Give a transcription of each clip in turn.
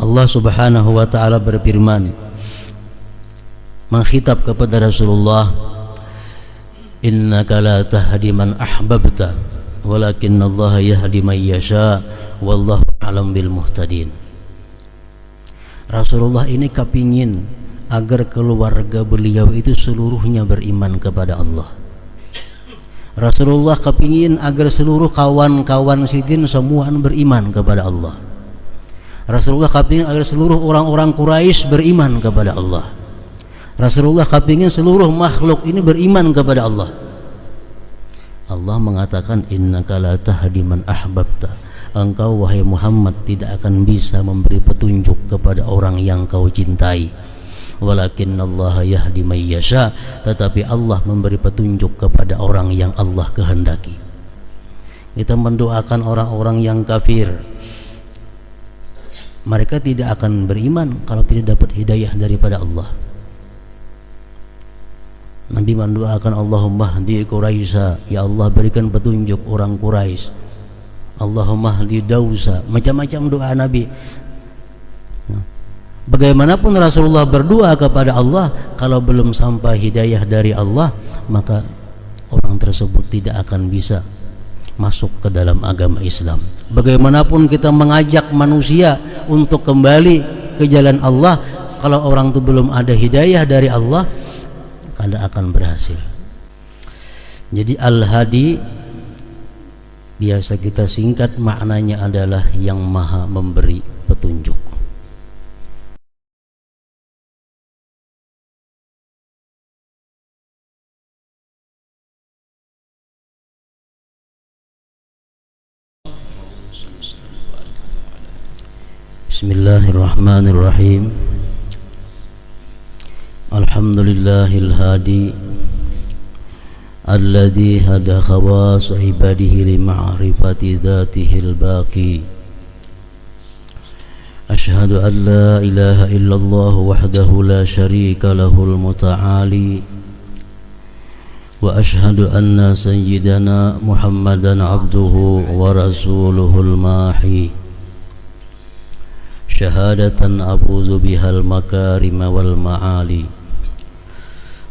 Allah Subhanahu wa taala berfirman mengkhitab kepada Rasulullah, innaka la tahdi man ahbabta walakinnallaha yahdi man yasha wallahu a'lam bil muhtadin. Rasulullah ini kepingin agar keluarga beliau itu seluruhnya beriman kepada Allah. Rasulullah kepingin agar seluruh kawan-kawan Sidin semua beriman kepada Allah. Rasulullah kepingin agar seluruh orang-orang Quraisy beriman kepada Allah. Rasulullah kepingin seluruh makhluk ini beriman kepada Allah. Allah mengatakan innaka la tahdi man ahbabta. Engkau wahai Muhammad tidak akan bisa memberi petunjuk kepada orang yang kau cintai. Walakinnallaha yahdi man yasha, tetapi Allah memberi petunjuk kepada orang yang Allah kehendaki. Kita mendoakan orang-orang yang kafir, mereka tidak akan beriman kalau tidak dapat hidayah daripada Allah. Nabi mendoakan Allahumma hdi Quraisy, ya Allah berikan petunjuk orang Quraisy. Allahumma hdi Dausa, macam-macam doa Nabi. Bagaimanapun Rasulullah berdoa kepada Allah, kalau belum sampai hidayah dari Allah, maka orang tersebut tidak akan bisa masuk ke dalam agama Islam. Bagaimanapun kita mengajak manusia untuk kembali ke jalan Allah, kalau orang itu belum ada hidayah dari Allah, tidak akan berhasil. Jadi Al-Hadi biasa kita singkat, maknanya adalah yang maha memberi petunjuk. Bismillahirrahmanirrahim. Alhamdulillahil hadi alladhi hada khawas ibadihi li ma'rifati dzatihil baqi. Ashhadu an la ilaha illallah wahdahu la syarika lahul muta'ali, wa ashhadu anna sayyidana Muhammadan abduhu wa rasuluhul mahi, syahadatan abuzu bihal makarima wal ma'ali.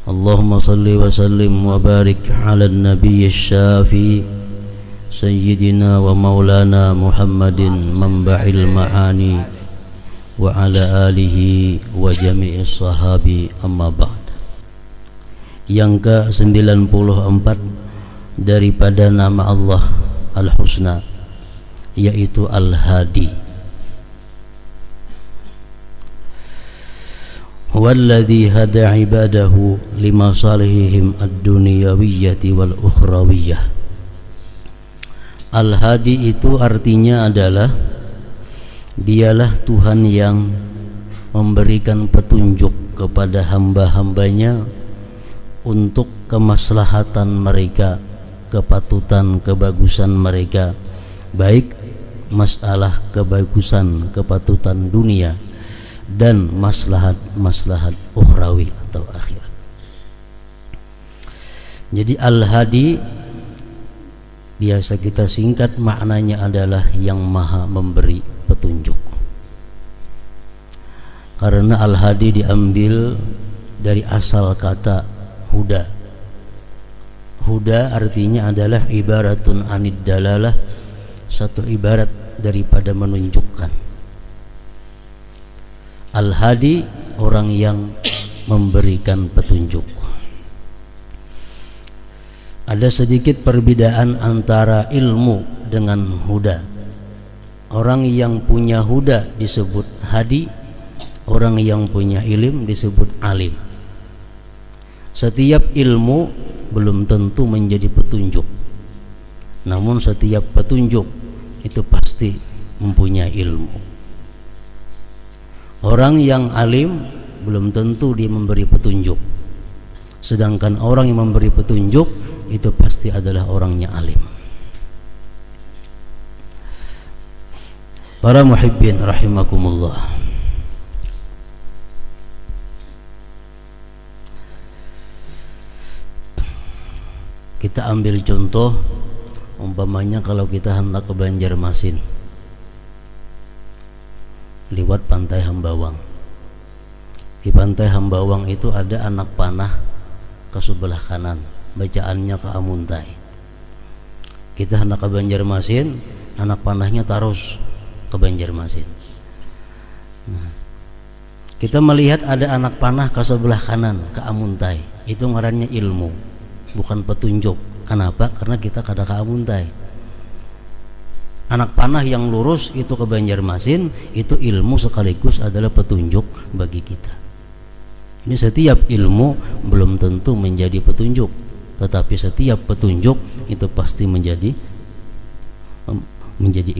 Allahumma salli wa sallim wa barik ala nabiy syafi sayyidina wa maulana Muhammadin manba'il ma'ani wa ala alihi wa jami'is sahabi, amma ba'd. Yang ke-94 daripada nama Allah Al-Husna, yaitu Al-Hadi. Walladhi hada ibadahu limasalihihim ad-dunyawiyyati wal ukhrawiyyah. Al-Hadi itu artinya adalah dialah Tuhan yang memberikan petunjuk kepada hamba-hambanya untuk kemaslahatan mereka, kepatutan, kebagusan mereka, baik masalah kebagusan, kepatutan dunia dan maslahat ukhrawi atau akhirat. Jadi Al-Hadi biasa kita singkat, maknanya adalah yang maha memberi petunjuk. Karena Al-Hadi diambil dari asal kata huda. Huda artinya adalah ibaratun anid dalalah, satu ibarat daripada menunjukkan. Al-Hadi orang yang memberikan petunjuk. Ada sedikit perbedaan antara ilmu dengan huda. Orang yang punya huda disebut hadi, orang yang punya ilm disebut alim. Setiap ilmu belum tentu menjadi petunjuk, namun setiap petunjuk itu pasti mempunyai ilmu. Orang yang alim belum tentu dia memberi petunjuk, sedangkan orang yang memberi petunjuk itu pasti adalah orangnya alim. Para muhibbin rahimakumullah, kita ambil contoh, umpamanya kalau kita hendak ke Banjarmasin, lewat pantai Hambawang. Di pantai Hambawang itu ada anak panah ke sebelah kanan, bacaannya ke Amuntai. Kita hendak ke Banjarmasin, anak panahnya tarus ke Banjarmasin. Nah, kita melihat ada anak panah ke sebelah kanan ke Amuntai. Itu ngarannya ilmu, bukan petunjuk. Kenapa? Karena kita kada ke Amuntai. Anak panah yang lurus itu ke Banjarmasin, itu ilmu sekaligus adalah petunjuk bagi kita. Ini setiap ilmu belum tentu menjadi petunjuk, tetapi setiap petunjuk itu pasti menjadi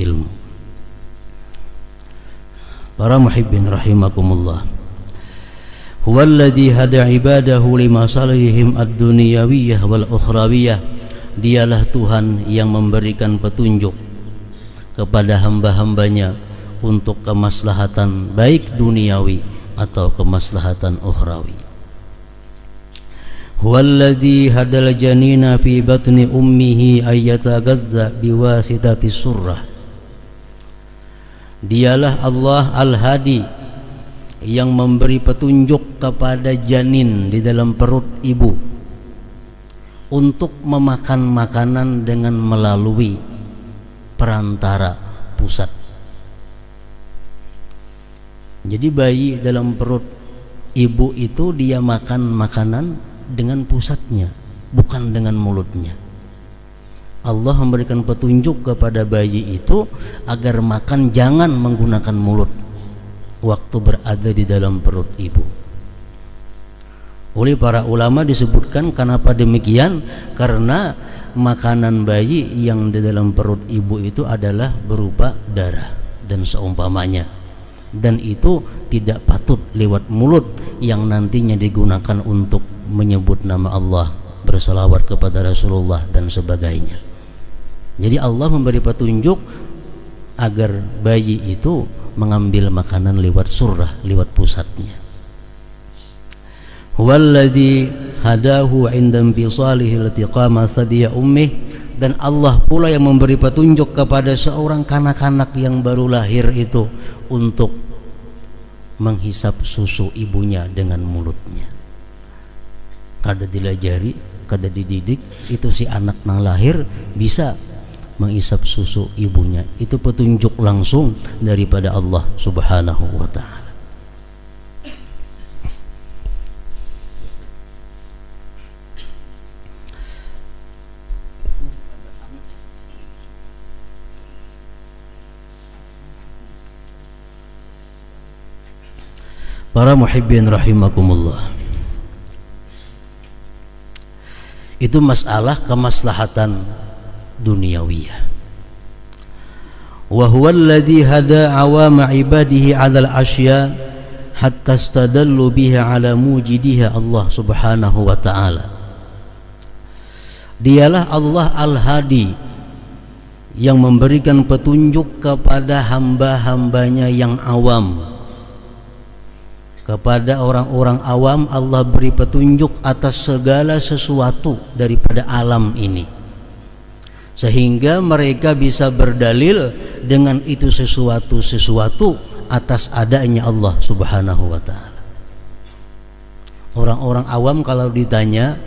ilmu. Para muhibbin rahimakumullah, huwallazi hada ibadahu limasalihim ad-dunyawiyah wal ukhrawiyah. Dialah Tuhan yang memberikan petunjuk kepada hamba-hambanya untuk kemaslahatan baik duniawi atau kemaslahatan ukhrawi. Huwallazi hadal janina fi batni ummihi ayyatagazza biwasitati surrah. Dialah Allah Al-Hadi yang memberi petunjuk kepada janin di dalam perut ibu untuk memakan makanan dengan melalui perantara pusat. Jadi bayi dalam perut ibu itu dia makan makanan dengan pusatnya, bukan dengan mulutnya. Allah memberikan petunjuk kepada bayi itu agar makan jangan menggunakan mulut waktu berada di dalam perut ibu. Oleh para ulama disebutkan kenapa demikian, karena makanan bayi yang di dalam perut ibu itu adalah berupa darah dan seumpamanya, dan itu tidak patut lewat mulut yang nantinya digunakan untuk menyebut nama Allah, berselawat kepada Rasulullah dan sebagainya. Jadi Allah memberi petunjuk agar bayi itu mengambil makanan lewat surah, lewat pusatnya. Huwallazi hadahu 'inda infisalihi iltiqama thadiya ummih. Dan Allah pula yang memberi petunjuk kepada seorang kanak-kanak yang baru lahir itu untuk menghisap susu ibunya dengan mulutnya. Kada dilajari, kada dididik, itu si anak nang lahir bisa menghisap susu ibunya. Itu petunjuk langsung daripada Allah Subhanahu wa ta'ala. Para muhibbin rahimakumullah, itu masalah kemaslahatan duniawiyah. Wa huwa alladhi hada awama ibadihi 'alal asya hatta istadallu biha 'ala mujidiha Allah Subhanahu wa ta'ala. Dialah Allah Al-Hadi yang memberikan petunjuk kepada hamba-hambanya yang awam. Kepada orang-orang awam Allah beri petunjuk atas segala sesuatu daripada alam ini, sehingga mereka bisa berdalil dengan itu sesuatu atas adanya Allah Subhanahu wa ta'ala. Orang-orang awam kalau ditanya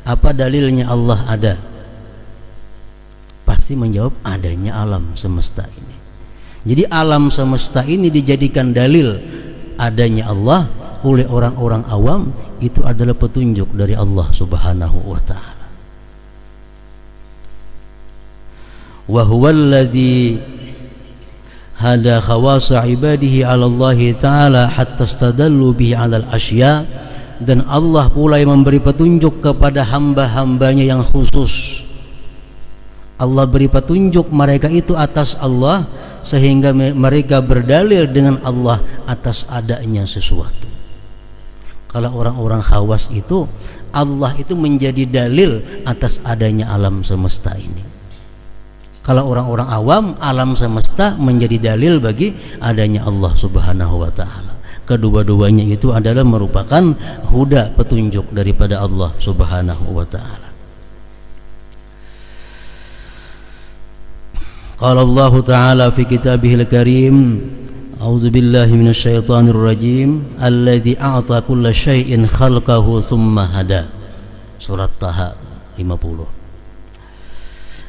apa dalilnya Allah ada, pasti menjawab adanya alam semesta ini. Jadi alam semesta ini dijadikan dalil adanya Allah oleh orang-orang awam, itu adalah petunjuk dari Allah Subhanahu wa ta'ala. Wa huwa alladhi hada khawasa ibadihi 'ala Allah ta'ala hatta istadallu bihi 'alal asya. Dan Allah pula yang memberi petunjuk kepada hamba-hambanya yang khusus. Allah beri petunjuk mereka itu atas Allah, sehingga mereka berdalil dengan Allah atas adanya sesuatu. Kalau orang-orang khawas itu, Allah itu menjadi dalil atas adanya alam semesta ini. Kalau orang-orang awam, alam semesta menjadi dalil bagi adanya Allah Subhanahu wa ta'ala. Kedua-duanya itu adalah merupakan huda, petunjuk daripada Allah Subhanahu wa ta'ala. Qala Allah Ta'ala fi kitabihil karim A'udzu billahi minasyaitonir rajim. Alladzi a'ta kulla syai'in khalqahu tsumma hada. Surat Taha 50.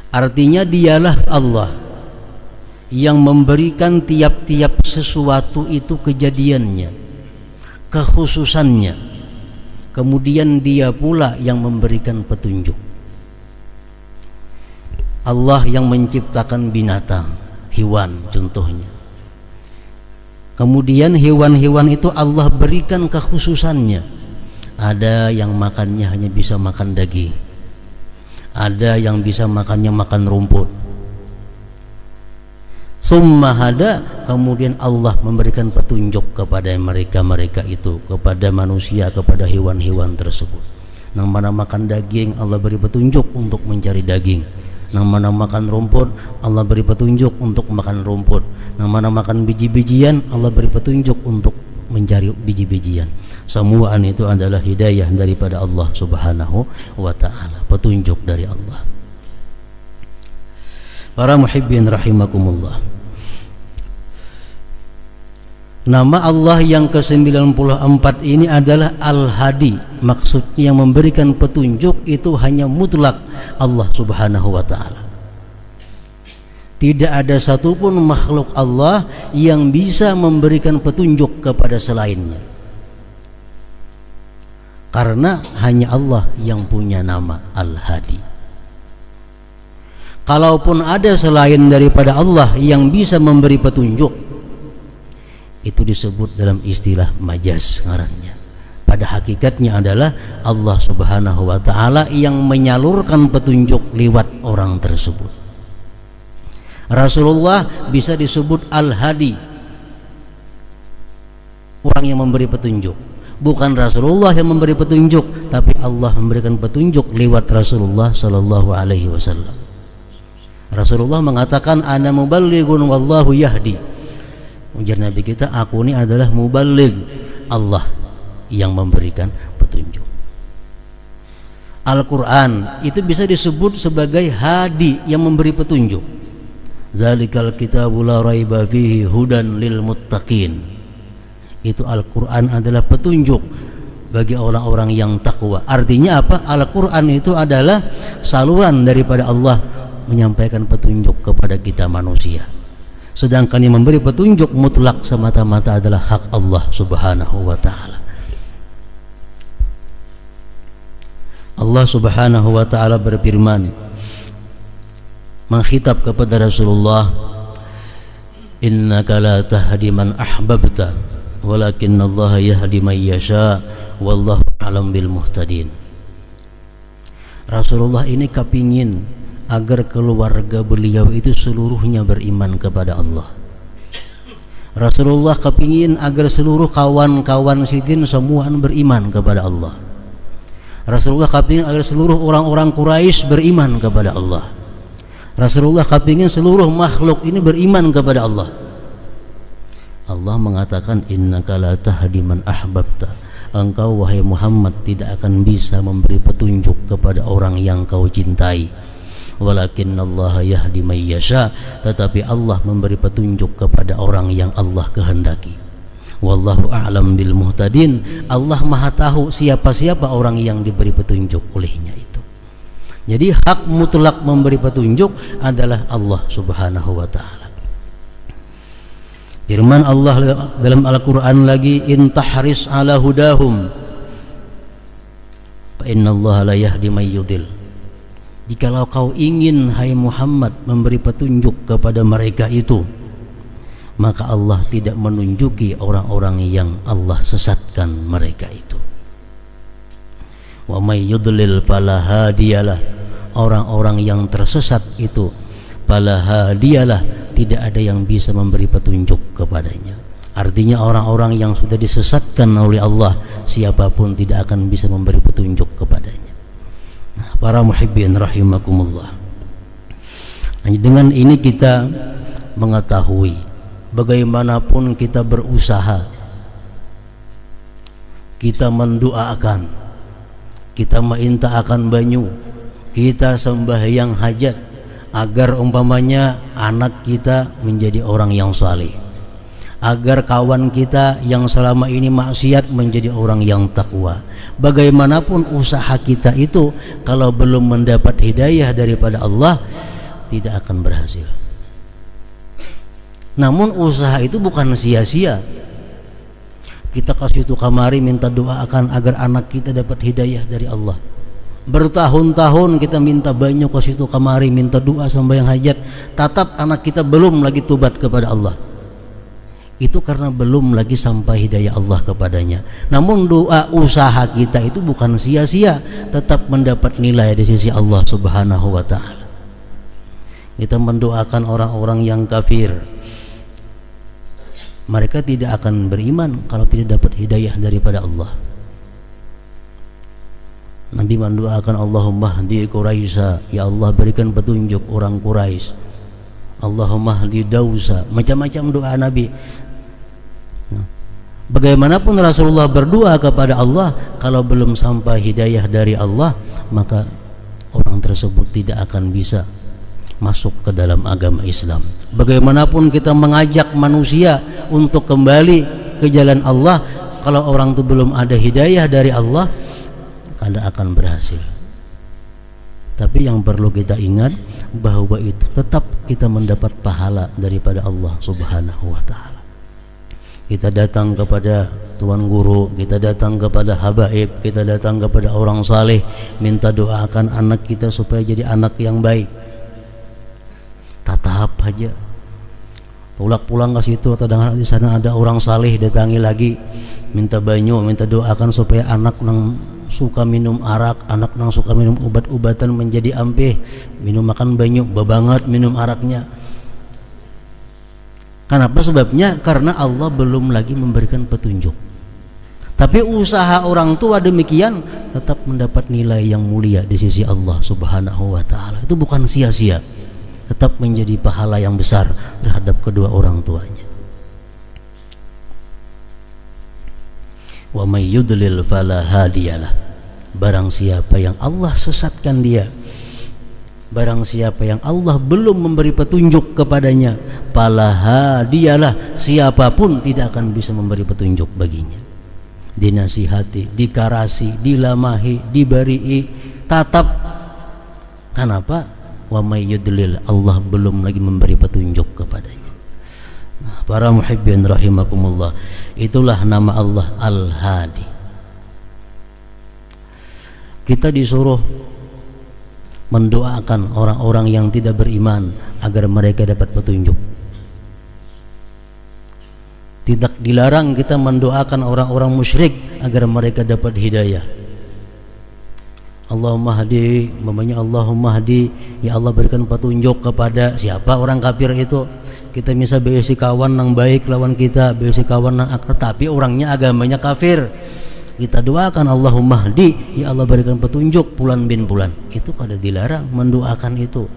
Artinya dialah Allah yang memberikan tiap-tiap sesuatu itu kejadiannya, kekhususannya. Kemudian dia pula yang memberikan petunjuk. Allah yang menciptakan binatang, hewan contohnya. Kemudian hewan-hewan itu Allah berikan kekhususannya. Ada yang makannya hanya bisa makan daging, ada yang bisa makannya makan rumput. Summa hada, kemudian Allah memberikan petunjuk kepada mereka itu, kepada manusia, kepada hewan-hewan tersebut. Yang mana makan daging, Allah beri petunjuk untuk mencari daging. Yang mana makan rumput, Allah beri petunjuk untuk makan rumput. Yang mana makan biji-bijian, Allah beri petunjuk untuk mencari biji-bijian. Semuaan itu adalah hidayah daripada Allah Subhanahu wa ta'ala, petunjuk dari Allah. Para muhibbin rahimakumullah, nama Allah yang ke-94 ini adalah Al-Hadi. Maksudnya yang memberikan petunjuk itu hanya mutlak Allah Subhanahu wa ta'ala. Tidak ada satupun makhluk Allah yang bisa memberikan petunjuk kepada selainnya, karena hanya Allah yang punya nama Al-Hadi. Kalaupun ada selain daripada Allah yang bisa memberi petunjuk, itu disebut dalam istilah majaz ngarannya. Pada hakikatnya adalah Allah Subhanahu wa ta'ala yang menyalurkan petunjuk lewat orang tersebut. Rasulullah bisa disebut Al-Hadi, orang yang memberi petunjuk. Bukan Rasulullah yang memberi petunjuk, tapi Allah memberikan petunjuk lewat Rasulullah sallallahu alaihi wasallam. Rasulullah mengatakan, ana muballighun wallahu yahdi. Ujar Nabi kita, aku ini adalah muballigh, Allah yang memberikan petunjuk. Al-Quran itu bisa disebut sebagai hadi, yang memberi petunjuk. Zalikal kitabu la raiba fihi hudan lil muttaqin. Itu Al-Quran adalah petunjuk bagi orang-orang yang takwa. Artinya apa? Al-Quran itu adalah saluran daripada Allah menyampaikan petunjuk kepada kita manusia. Sedangkan yang memberi petunjuk mutlak semata-mata adalah hak Allah Subhanahu wa ta'ala. Allah Subhanahu wa ta'ala berfirman, mengkhitab kepada Rasulullah, innaka la tahdi man ahbabta walakinnallaha yahdi man yasha wallahu a'lam bil muhtadin. Rasulullah ini kepingin agar keluarga beliau itu seluruhnya beriman kepada Allah. Rasulullah kepingin agar seluruh kawan-kawan Sidin semuaan beriman kepada Allah. Rasulullah kepingin agar seluruh orang-orang Quraisy beriman kepada Allah. Rasulullah kepingin seluruh makhluk ini beriman kepada Allah. Allah mengatakan, innaka la tahdi man ahbabta. Engkau wahai Muhammad tidak akan bisa memberi petunjuk kepada orang yang kau cintai. Walakinnallaha yahdi may yasha, tetapi Allah memberi petunjuk kepada orang yang Allah kehendaki. Wallahu a'lam bil muhtadin. Allah Maha tahu siapa-siapa orang yang diberi petunjuk olehnya itu. Jadi hak mutlak memberi petunjuk adalah Allah Subhanahu wa ta'ala. Firman Allah dalam Al-Quran lagi, in tahris ala hudahum fa innallaha la yahdi may yudil. Jikalau kau ingin hai Muhammad memberi petunjuk kepada mereka itu, maka Allah tidak menunjuki orang-orang yang Allah sesatkan mereka itu. Wa may yudlil fala hadiyalah. Orang-orang yang tersesat itu fala hadiyalah, tidak ada yang bisa memberi petunjuk kepadanya. Artinya orang-orang yang sudah disesatkan oleh Allah, siapapun tidak akan bisa memberi petunjuk kepadanya. Para muhibbin rahimakumullah, dengan ini kita mengetahui bagaimanapun kita berusaha, kita mendoakan, kita minta akan banyu, kita sembahyang hajat agar umpamanya anak kita menjadi orang yang saleh, agar kawan kita yang selama ini maksiat menjadi orang yang takwa. Bagaimanapun usaha kita itu kalau belum mendapat hidayah daripada Allah tidak akan berhasil. Namun usaha itu bukan sia-sia. Kita kasih itu kamari minta doakan agar anak kita dapat hidayah dari Allah. Bertahun-tahun kita minta banyak kasih itu kamari minta doa sembahyang hajat, tatap anak kita belum lagi tobat kepada Allah. Itu karena belum lagi sampai hidayah Allah kepadanya. Namun doa usaha kita itu bukan sia-sia, tetap mendapat nilai di sisi Allah Subhanahu wa taala. Kita mendoakan orang-orang yang kafir, mereka tidak akan beriman kalau tidak dapat hidayah daripada Allah. Nabi mendoakan Allahumma hdi Quraisy, ya Allah berikan petunjuk orang Quraisy. Allahumma hdi Dausa, macam-macam doa Nabi. Bagaimanapun Rasulullah berdoa kepada Allah, kalau belum sampai hidayah dari Allah, maka orang tersebut tidak akan bisa masuk ke dalam agama Islam. Bagaimanapun kita mengajak manusia untuk kembali ke jalan Allah, kalau orang itu belum ada hidayah dari Allah, tidak akan berhasil. Tapi yang perlu kita ingat bahwa itu tetap kita mendapat pahala daripada Allah Subhanahu wa taala. Kita datang kepada tuan guru, kita datang kepada habaib, kita datang kepada orang saleh, minta doakan anak kita supaya jadi anak yang baik. Tatap aja. Pulang ke situ, kadang di sana ada orang saleh, datangi lagi, minta banyu, minta doakan supaya anak nang suka minum arak, anak nang suka minum obat-obatan menjadi ampeh, minum makan banyu, babanget minum araknya. Kenapa sebabnya? Karena Allah belum lagi memberikan petunjuk. Tapi usaha orang tua demikian tetap mendapat nilai yang mulia di sisi Allah Subhanahu wa taala. Itu bukan sia-sia. Tetap menjadi pahala yang besar terhadap kedua orang tuanya. Wa may yudlil fala hadiyalah. Barang siapa yang Allah sesatkan dia, barang siapa yang Allah belum memberi petunjuk kepadanya, fala hadiyalah, siapapun tidak akan bisa memberi petunjuk baginya. Dinasihati, dikarasi, dilamahi, dibarii, tatap. Kenapa? Wa may yudlil, Allah belum lagi memberi petunjuk kepadanya. Nah, para muhibbin rahimakumullah, itulah nama Allah Al-Hadi. Kita disuruh mendoakan orang-orang yang tidak beriman agar mereka dapat petunjuk. Tidak dilarang kita mendoakan orang-orang musyrik agar mereka dapat hidayah. Allahumma hadi, mamanya Allahumma hadi, ya Allah berikan petunjuk kepada siapa orang kafir itu. Kita bisa besi kawan yang baik lawan kita, besi kawan yang akrab, tapi orangnya agamanya kafir. Kita doakan Allahumma hdi, ya Allah berikan petunjuk Fulan bin Fulan. Itu kada dilarang mendoakan itu.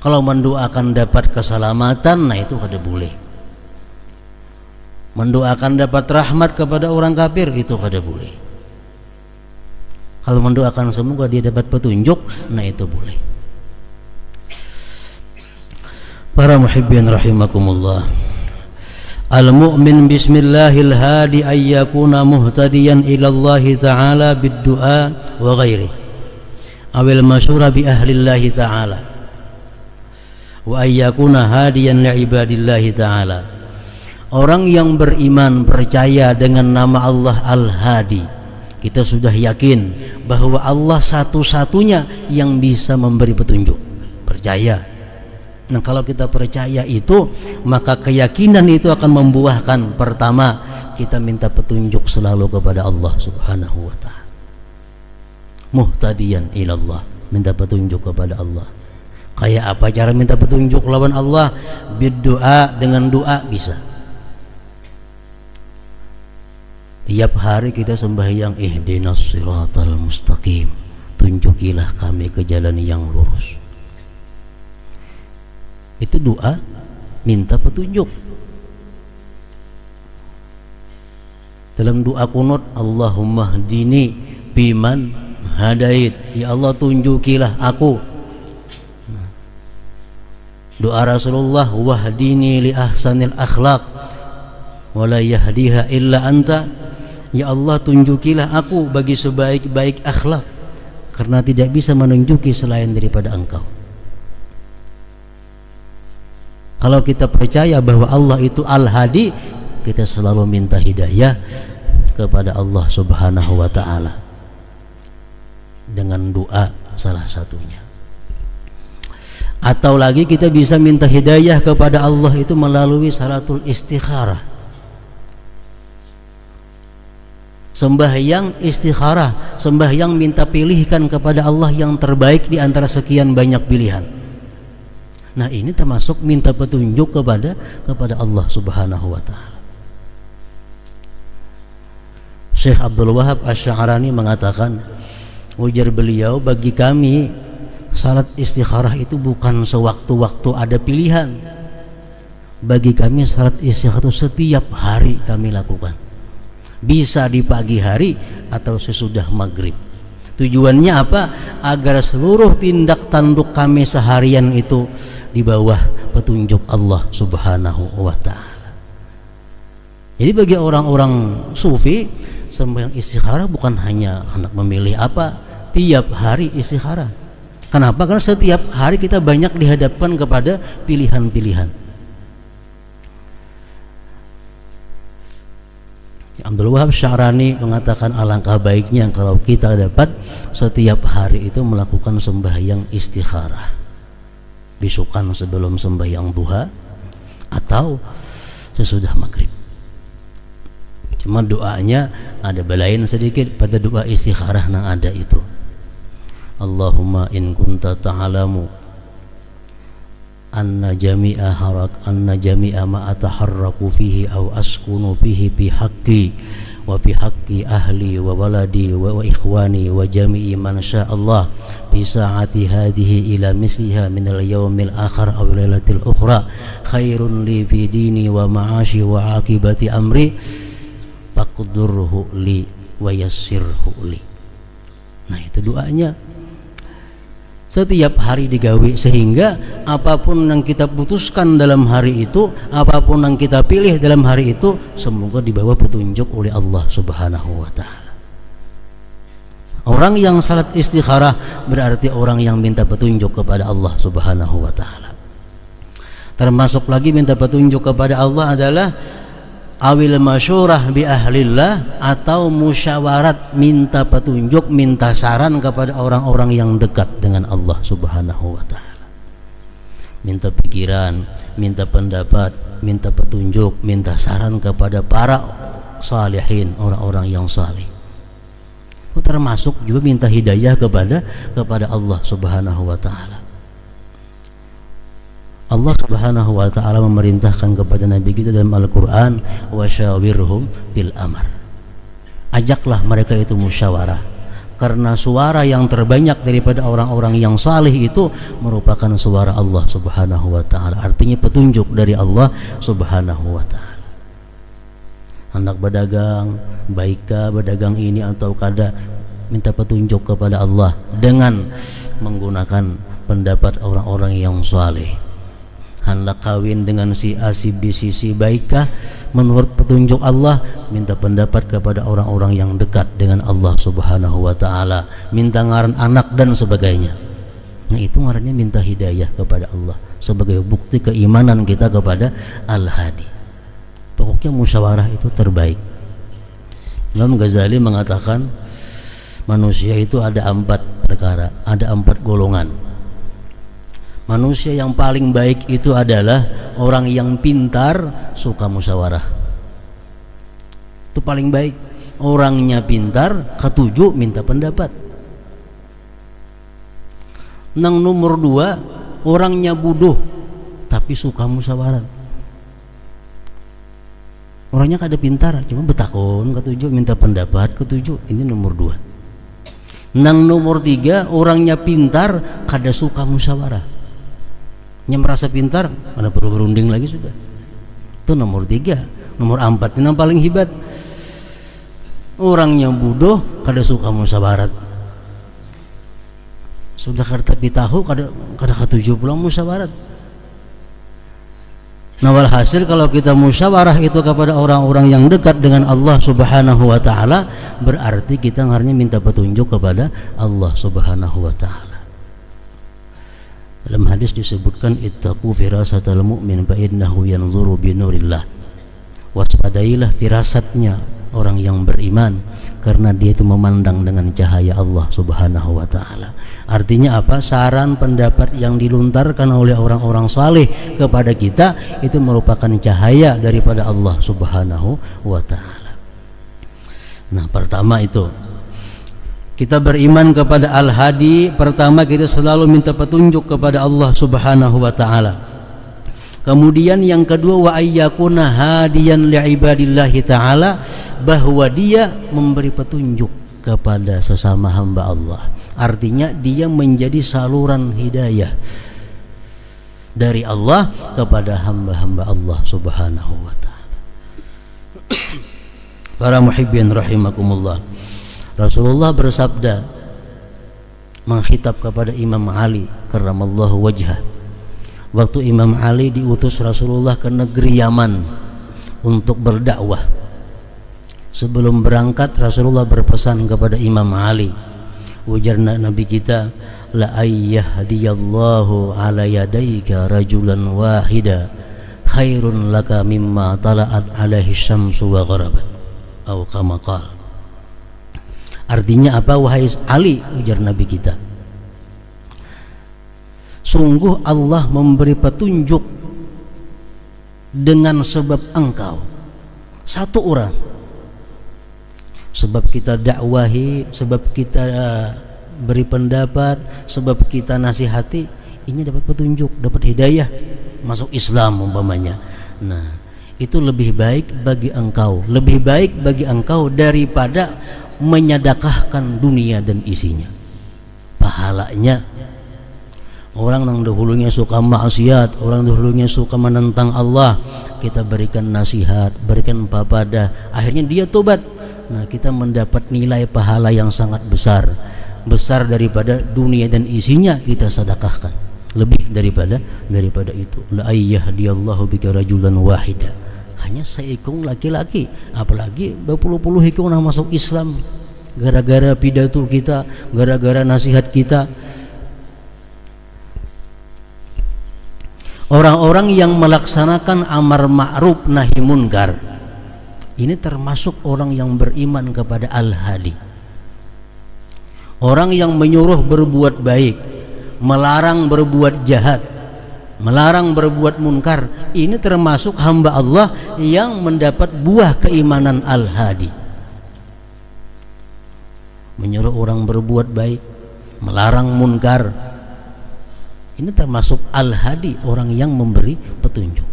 Kalau mendoakan dapat keselamatan, nah itu kada boleh. Mendoakan dapat rahmat kepada orang kafir, itu kada boleh. Kalau mendoakan semoga dia dapat petunjuk, nah itu boleh. Para muhibbin rahimakumullah, al-mu'min bismillahil hadi ayyakuna muhtadiyan ilallahi ta'ala bid-du'a wa ghairi awil masyura bi ahlillahi ta'ala wa ayyakuna hadiyan li'ibadillahi ta'ala. Orang yang beriman percaya dengan nama Allah Al-Hadi, kita sudah yakin bahwa Allah satu-satunya yang bisa memberi petunjuk, percaya. Nah, kalau kita percaya itu, maka keyakinan itu akan membuahkan, pertama, kita minta petunjuk selalu kepada Allah Subhanahu wa ta'ala. Muhtadiyan ilallah, minta petunjuk kepada Allah. Kayak apa cara minta petunjuk lawan Allah? Berdoa, dengan doa bisa. Tiap hari kita sembahyang ihdinas siratal mustaqim, tunjukilah kami ke jalan yang lurus. Itu doa minta petunjuk. Dalam doa kunut, Allahumma hdini biman hadait, ya Allah tunjukilah aku. Doa Rasulullah, wahdini li ahsanil akhlaq, wala yahdiha illa anta. Ya Allah, tunjukilah aku bagi sebaik-baik akhlak, karena tidak bisa menunjuki selain daripada Engkau. Kalau kita percaya bahwa Allah itu Al-Hadi, kita selalu minta hidayah kepada Allah Subhanahu wa ta'ala dengan doa salah satunya. Atau lagi kita bisa minta hidayah kepada Allah itu melalui salatul istikharah, sembahyang istikharah, sembahyang minta pilihkan kepada Allah yang terbaik di antara sekian banyak pilihan. Nah, ini termasuk minta petunjuk kepada Allah Subhanahu wa ta'ala. Syekh Abdul Wahab Asy-Sya'rani mengatakan, ujar beliau, bagi kami salat istikharah itu bukan sewaktu-waktu ada pilihan. Bagi kami salat istikharah itu setiap hari kami lakukan, bisa di pagi hari atau sesudah maghrib. Tujuannya apa? Agar seluruh tindak tanduk kami seharian itu di bawah petunjuk Allah Subhanahu wa ta'ala. Jadi bagi orang-orang sufi, sembahyang istikharah bukan hanya hendak memilih apa, tiap hari istikharah. Kenapa? Karena setiap hari kita banyak dihadapkan kepada pilihan-pilihan. Abdul Wahab Sya'rani mengatakan alangkah baiknya kalau kita dapat setiap hari itu melakukan sembahyang istikharah, bisukan sebelum sembahyang duha atau sesudah maghrib. Cuma doanya ada belain sedikit pada doa istikharah yang ada itu. Allahumma in kunta ta'alamu anna jami'a ma ataharraku fihi aw askunu fihi bi haqqi wa bi haqqi ahli wa waladi wa ikhwani wa jami'i man syaa Allah bi sa'ati hadhihi ila misliha min al-yawmil akhir aw lailatil ukhra khairun li fi dini wa ma'ashi wa akibati amri faqdurhu li wa yassirhu li. Nah, itu doanya setiap hari digawe, sehingga apapun yang kita putuskan dalam hari itu, apapun yang kita pilih dalam hari itu, semoga dibawa petunjuk oleh Allah Subhanahu wa ta'ala. Orang yang salat istikharah berarti orang yang minta petunjuk kepada Allah Subhanahu wa ta'ala. Termasuk lagi minta petunjuk kepada Allah adalah awil masyurah bi ahlillah, atau musyawarat, minta petunjuk, minta saran kepada orang-orang yang dekat dengan Allah Subhanahu wa ta'ala. Minta pikiran, minta pendapat, minta petunjuk, minta saran kepada para salihin, orang-orang yang salih. Itu termasuk juga minta hidayah kepada Allah Subhanahu wa ta'ala. Allah Subhanahu wa ta'ala memerintahkan kepada Nabi kita dalam Al-Quran, wasyawirhum bil amr, ajaklah mereka itu musyawarah, karena suara yang terbanyak daripada orang-orang yang salih itu merupakan suara Allah Subhanahu wa ta'ala, artinya petunjuk dari Allah Subhanahu wa ta'ala. Hendak berdagang, baikkah berdagang ini atau kada, minta petunjuk kepada Allah dengan menggunakan pendapat orang-orang yang salih. Hendak kawin dengan si A, si B, si C, baikkah menurut petunjuk Allah, minta pendapat kepada orang-orang yang dekat dengan Allah Subhanahu wa ta'ala, minta ngaran anak dan sebagainya. Nah, itu ngarannya minta hidayah kepada Allah sebagai bukti keimanan kita kepada Al-Hadi. Pokoknya musyawarah itu terbaik. Imam Ghazali mengatakan manusia itu ada 4 perkara, ada 4 golongan. Manusia yang paling baik itu adalah orang yang pintar, suka musyawarah. Itu paling baik. Orangnya pintar, ketujuh minta pendapat. Nang nomor 2, orangnya bodoh tapi suka musyawarah. Orangnya kada pintar, cuma betakon, ketujuh minta pendapat, ketujuh. Ini nomor 2. Nang nomor 3, orangnya pintar kada suka musyawarah. Yang merasa pintar, ada perlu berunding lagi sudah. Itu nomor 3. Nomor 4 ini yang paling hebat. Orang yang bodoh kada suka musyawarat. Sudah kada tapi tahu kada ketujuh pulang musyawarat. Nah, walhasil kalau kita musyawarah itu kepada orang-orang yang dekat dengan Allah Subhanahu wa taala, berarti kita hanya minta petunjuk kepada Allah Subhanahu wa taala. Dalam hadis disebutkan ittaqu firasatal mu'min fa innahu yanzuru bi nurillah. Waspadailah firasatnya orang yang beriman, karena dia itu memandang dengan cahaya Allah Subhanahu wa taala. Artinya apa? Saran pendapat yang dilontarkan oleh orang-orang saleh kepada kita itu merupakan cahaya daripada Allah Subhanahu wa taala. Nah, pertama itu kita beriman kepada Al-Hadi. Pertama kita selalu minta petunjuk kepada Allah Subhanahu wa taala. Kemudian yang kedua, wa ayyakuna hadiyan li'ibadillahi ta'ala, bahwa dia memberi petunjuk kepada sesama hamba Allah. Artinya dia menjadi saluran hidayah dari Allah kepada hamba-hamba Allah Subhanahu wa ta'ala. Para muhibbin rahimakumullah, Rasulullah bersabda menghitab kepada Imam Ali karramallahu wajhah. Waktu Imam Ali diutus Rasulullah ke negeri Yaman untuk berdakwah, sebelum berangkat Rasulullah berpesan kepada Imam Ali, ujar Nabi kita, la ayyahdiyallahu ala yadaika rajulan wahida khairun laka mimma tala'at alaihi syamsu wa gharabat, atau kama qala. Artinya apa, wahai Ali, ujar Nabi kita, sungguh Allah memberi petunjuk dengan sebab engkau satu orang, sebab kita dakwahi, sebab kita beri pendapat, sebab kita nasihati, ini dapat petunjuk, dapat hidayah, masuk Islam umpamanya. Nah, itu lebih baik bagi engkau, lebih baik bagi engkau daripada menyedekahkan dunia dan isinya. Pahalanya orang yang dahulunya suka maksiat, orang dahulunya suka menentang Allah, kita berikan nasihat, berikan papadah, akhirnya dia tobat. Nah, kita mendapat nilai pahala yang sangat besar, besar daripada dunia dan isinya kita sedekahkan. Lebih daripada itu. La ayyahdiyallahu bika rajulan wahida. Hanya seikung laki-laki, apalagi berpuluh-puluh ikung yang masuk Islam gara-gara pidato kita, gara-gara nasihat kita. Orang-orang yang melaksanakan amar ma'ruf nahi munkar ini termasuk orang yang beriman kepada Al-Hadi. Orang yang menyuruh berbuat baik, melarang berbuat jahat, melarang berbuat munkar, ini termasuk hamba Allah yang mendapat buah keimanan Al-Hadi. Menyuruh orang berbuat baik, melarang munkar, ini termasuk Al-Hadi, orang yang memberi petunjuk.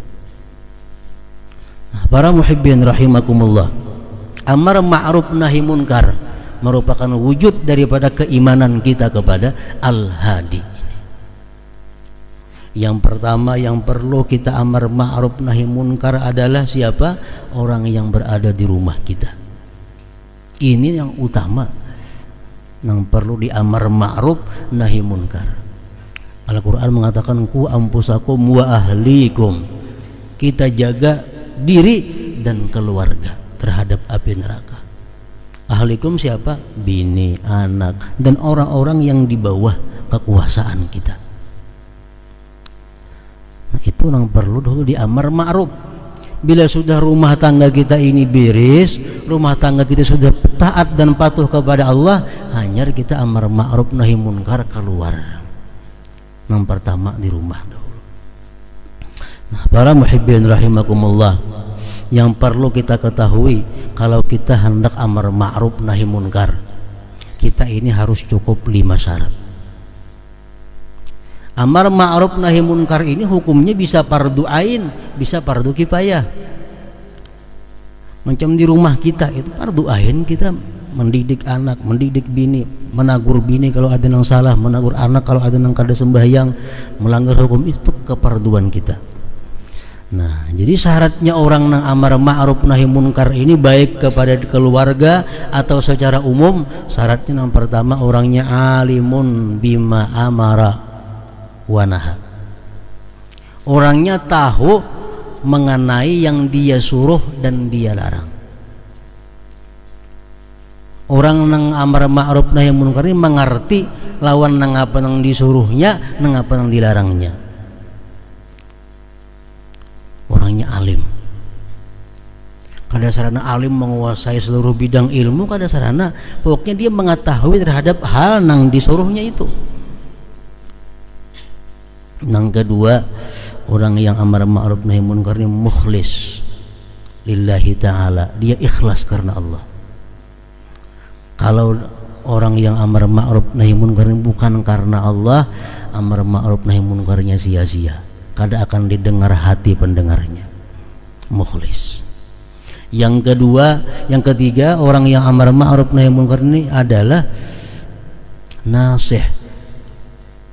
Nah, para muhibbin rahimakumullah, amar ma'ruf nahi munkar merupakan wujud daripada keimanan kita kepada Al-Hadi. Yang pertama yang perlu kita amar ma'ruf nahi munkar adalah siapa? Orang yang berada di rumah kita. Ini yang utama, yang perlu diamar ma'ruf nahi munkar. Al-Quran mengatakan ku ampusakum wa ahlikum, kita jaga diri dan keluarga terhadap api neraka. Ahlikum siapa? Bini, anak, dan orang-orang yang di bawah kekuasaan kita. Nah, itu yang perlu dulu diamar ma'ruf. Bila sudah rumah tangga kita ini beres, rumah tangga kita sudah taat dan patuh kepada Allah, hanya kita amar ma'ruf nahi munkar keluar. Yang pertama di rumah dahulu. Nah, para muhibbin rahimakumullah, yang perlu kita ketahui, kalau kita hendak amar ma'ruf nahi munkar, kita ini harus cukup 5 syarat. Amar ma'ruf nahi munkar ini hukumnya bisa fardu ain, bisa fardu kifayah. Macam di rumah kita itu fardu ain, kita mendidik anak, mendidik bini, menagur bini kalau ada yang salah, menagur anak kalau ada yang kada sembahyang, melanggar hukum, itu keparduan kita. Nah, jadi syaratnya orang yang amar ma'ruf nahi munkar ini baik kepada keluarga atau secara umum, syaratnya yang pertama orangnya alimun bima amara wa naha. Orangnya tahu mengenai yang dia suruh dan dia larang. Orang nang amar ma'ruf nahi munkar ini mengerti lawan nang apa nang disuruhnya, nang apa nang dilarangnya. Orangnya alim. Kada sarana alim menguasai seluruh bidang ilmu, kada sarana pokoknya dia mengetahui terhadap hal nang disuruhnya itu. Yang kedua, orang yang amar ma'ruf nahi munkar ini mukhlis lillahi ta'ala, dia ikhlas karena Allah. Kalau orang yang amar ma'ruf nahi munkar bukan karena Allah, amar ma'ruf nahi munkarnya sia-sia, kada akan didengar hati pendengarnya. Mukhlis. Yang kedua, yang ketiga, orang yang amar ma'ruf nahi munkar ini adalah nasih.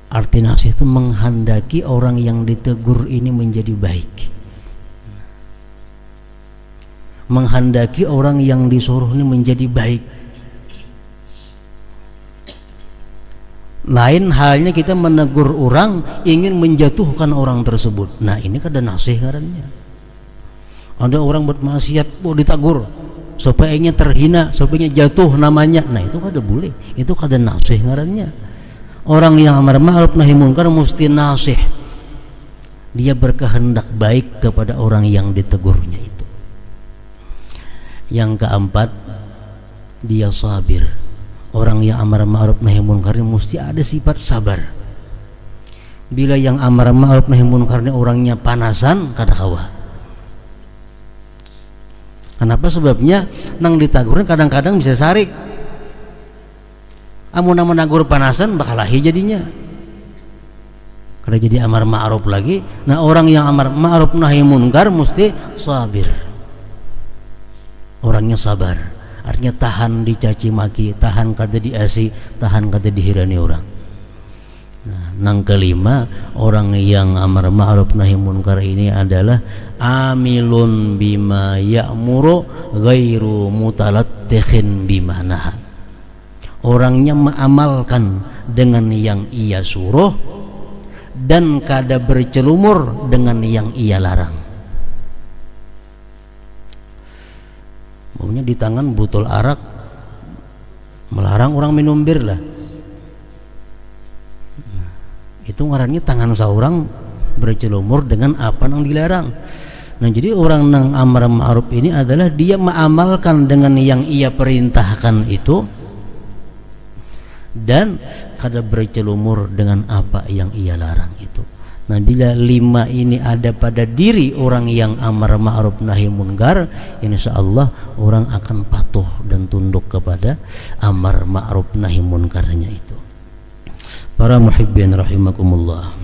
Arti nasih itu menghendaki orang yang ditegur ini menjadi baik, menghendaki orang yang disuruh ini menjadi baik. Lain halnya kita menegur orang ingin menjatuhkan orang tersebut. Nah ini kada nasih ngarannya. Ada orang buat maksiat, ditegur supaya ingin terhina, supaya jatuh namanya. Nah itu kada boleh, itu kada nasih ngarannya. Orang yang amar ma'ruf nahi munkar mesti nasih. Dia berkehendak baik kepada orang yang ditegurnya itu. Yang keempat, dia sabir. Orang yang amar ma'ruf nahi munkar mesti ada sifat sabar. Bila yang amar ma'ruf nahi munkar orangnya panasan, kada kawa. Kenapa? Sebabnya nang ditagurin kadang-kadang bisa sarik. Amun menagur panasan bakalahi jadinya. Kada jadi amar ma'ruf lagi. Nah orang yang amar ma'ruf nahi munkar mesti sabir. Orangnya sabar. Artinya tahan dicaci maki, tahan kada diasi, tahan kada dihirani orang. Nah, nang kelima, orang yang amar ma'ruf nahi munkar ini adalah amilun bima ya'muru ghairu mutalattikhin bima naha. Orangnya mengamalkan dengan yang ia suruh dan kada bercelumur dengan yang ia larang. Maunya di tangan botol arak, melarang orang minum bir lah. Nah, itu ngarannya tangan seorang bercelumur dengan apa yang dilarang. Nah jadi orang nang amar ma'ruf ini adalah dia mengamalkan dengan yang ia perintahkan itu dan kada bercelumur dengan apa yang ia larang itu. Nah bila lima ini ada pada diri orang yang amar ma'ruf nahi munkar, insyaallah orang akan patuh dan tunduk kepada amar ma'ruf nahi munkarnya itu. Para muhibbin rahimakumullah.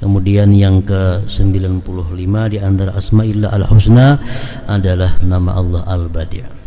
Kemudian yang ke-95 di antara asma'illah al-husna adalah nama Allah al-badi'.